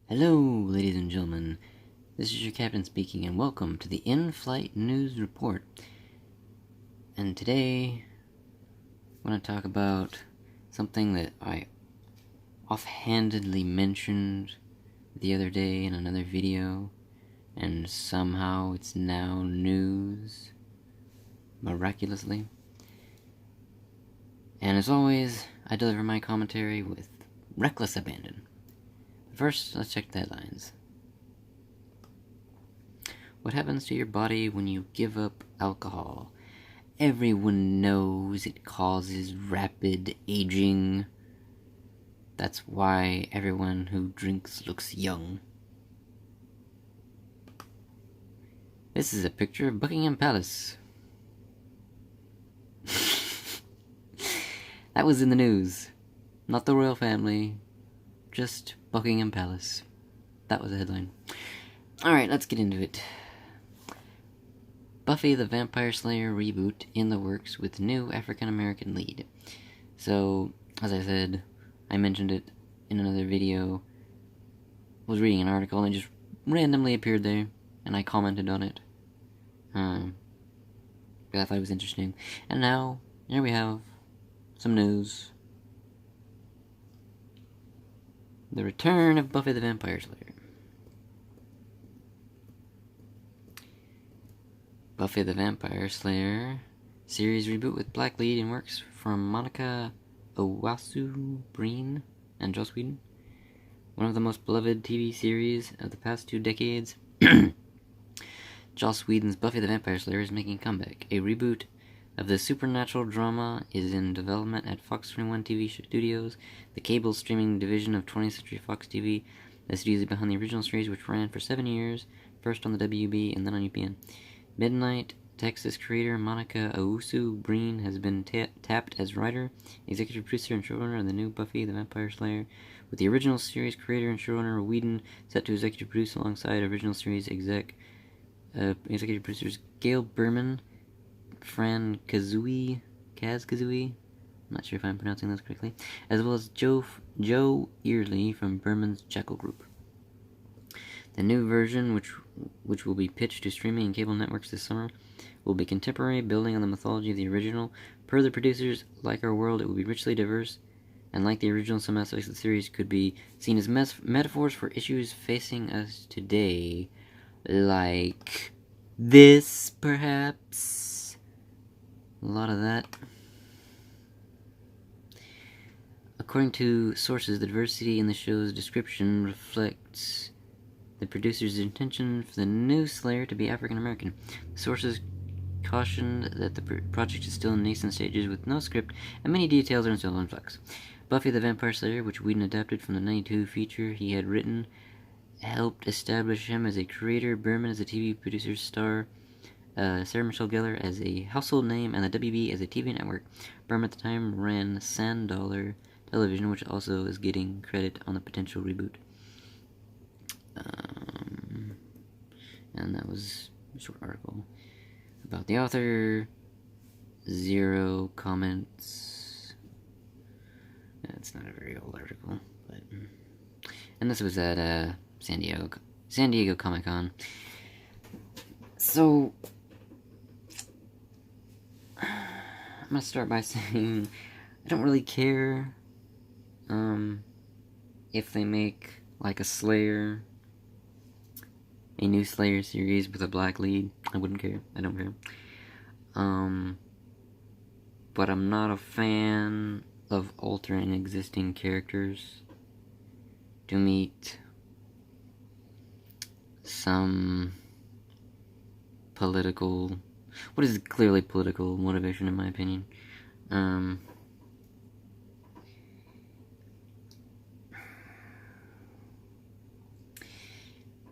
Hello, ladies and gentlemen. This is your captain speaking, and welcome to the In-Flight News Report. And today, I want to talk about something that I offhandedly mentioned the other day in another video, and somehow it's now news, miraculously. And as always, I deliver my commentary with reckless abandon. First, let's check the headlines. What happens to your body when you give up alcohol? Everyone knows it causes rapid aging. That's why everyone who drinks looks young. This is a picture of Buckingham Palace. That was in the news. Not the royal family. Just Buckingham Palace. That was the headline. Alright, let's get into it. Buffy the Vampire Slayer reboot in the works with new African-American lead. So, as I said, I mentioned it in another video. I was reading an article and it just randomly appeared there, and I commented on it. Because I thought it was interesting. And now, here we have some news. The return of Buffy the Vampire Slayer. Buffy the Vampire Slayer series reboot with black lead in works from Monica Owasu-Breen and Joss Whedon. One of the most beloved TV series of the past 2 decades, Joss Whedon's Buffy the Vampire Slayer is making a comeback. A reboot of the supernatural drama is in development at Fox 21 TV Studios, the cable streaming division of 20th Century Fox TV. The studio is behind the original series, which ran for 7 years, first on the WB and then on UPN. Midnight, Texas creator Monica Owusu-Breen has been tapped as writer, executive producer, and showrunner of the new Buffy the Vampire Slayer, with the original series creator and showrunner Whedon set to executive produce alongside original series executive producers Gail Berman, Fran Kazooie, I'm not sure if I'm pronouncing this correctly, as well as Joe Earley from Berman's Jackal Group. The new version, which will be pitched to streaming and cable networks this summer, will be contemporary, building on the mythology of the original. Per the producers, like our world, it will be richly diverse, and like the original, some aspects of the series could be seen as metaphors for issues facing us today, like this, perhaps. A lot of that. According to sources, the diversity in the show's description reflects the producer's intention for the new Slayer to be African-American. Sources cautioned that the project is still in nascent stages with no script, and many details are still in flux. Buffy the Vampire Slayer, which Whedon adapted from the 92 feature he had written, helped establish him as a creator, Berman as a TV producer, star, Sarah Michelle Gellar as a household name, and the WB as a TV network. Berman at the time ran Sand Dollar Television, which also is getting credit on the potential reboot. And that was a short article about the author. 0 comments. It's not a very old article, but and this was at San Diego Comic-Con. So I'm gonna start by saying I don't really care if they make like a new Slayer series with a black lead. I wouldn't care. I don't care. But I'm not a fan of altering existing characters to meet some what is clearly political motivation, in my opinion.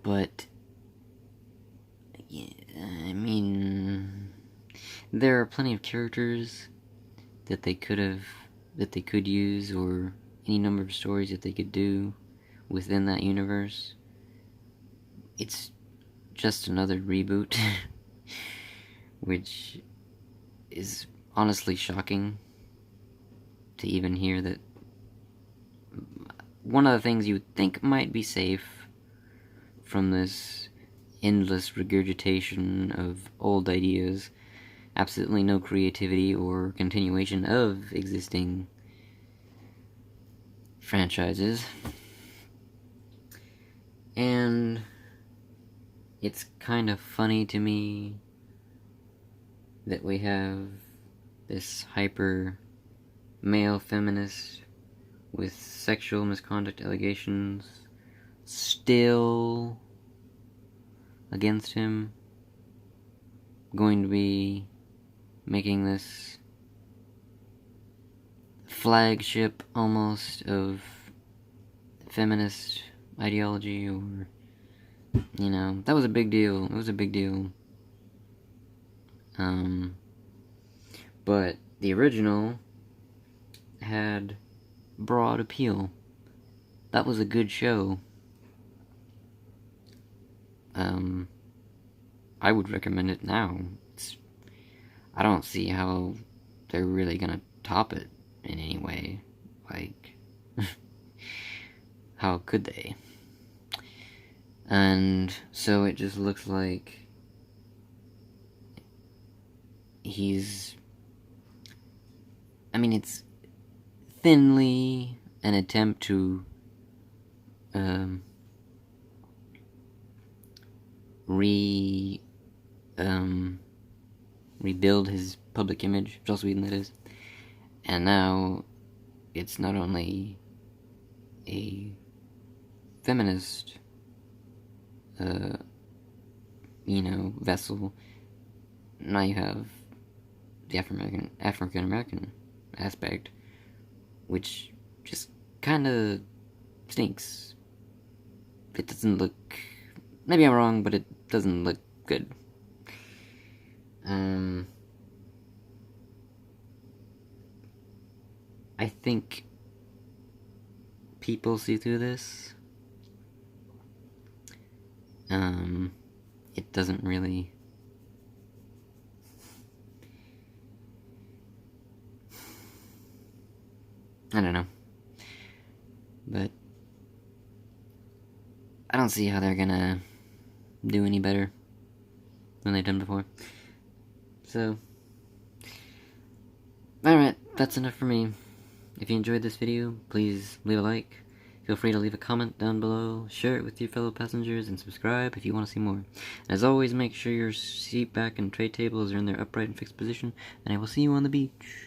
But yeah, I mean, there are plenty of characters that they could use, or any number of stories that they could do within that universe. It's just another reboot, which is honestly shocking to even hear that one of the things you would think might be safe from this endless regurgitation of old ideas, absolutely no creativity or continuation of existing franchises. And it's kind of funny to me that we have this hyper male feminist with sexual misconduct allegations still against him, going to be making this flagship almost of feminist ideology, or, you know, that was a big deal. It was a big deal. But the original had broad appeal. That was a good show. I would recommend it now. I don't see how they're really gonna top it in any way. Like, how could they? And so it just looks like he's... I mean, it's thinly an attempt to rebuild his public image, Joss Whedon that is. And now it's not only a feminist vessel. Now you have the African American aspect, which just kind of stinks. It doesn't look... Maybe I'm wrong, but it doesn't look good. I think people see through this. It doesn't really... I don't know. But I don't see how they're gonna do any better than they've done before. So, alright, that's enough for me. If you enjoyed this video, please leave a like. Feel free to leave a comment down below, share it with your fellow passengers, and subscribe if you want to see more. And as always, make sure your seat back and tray tables are in their upright and fixed position, and I will see you on the beach.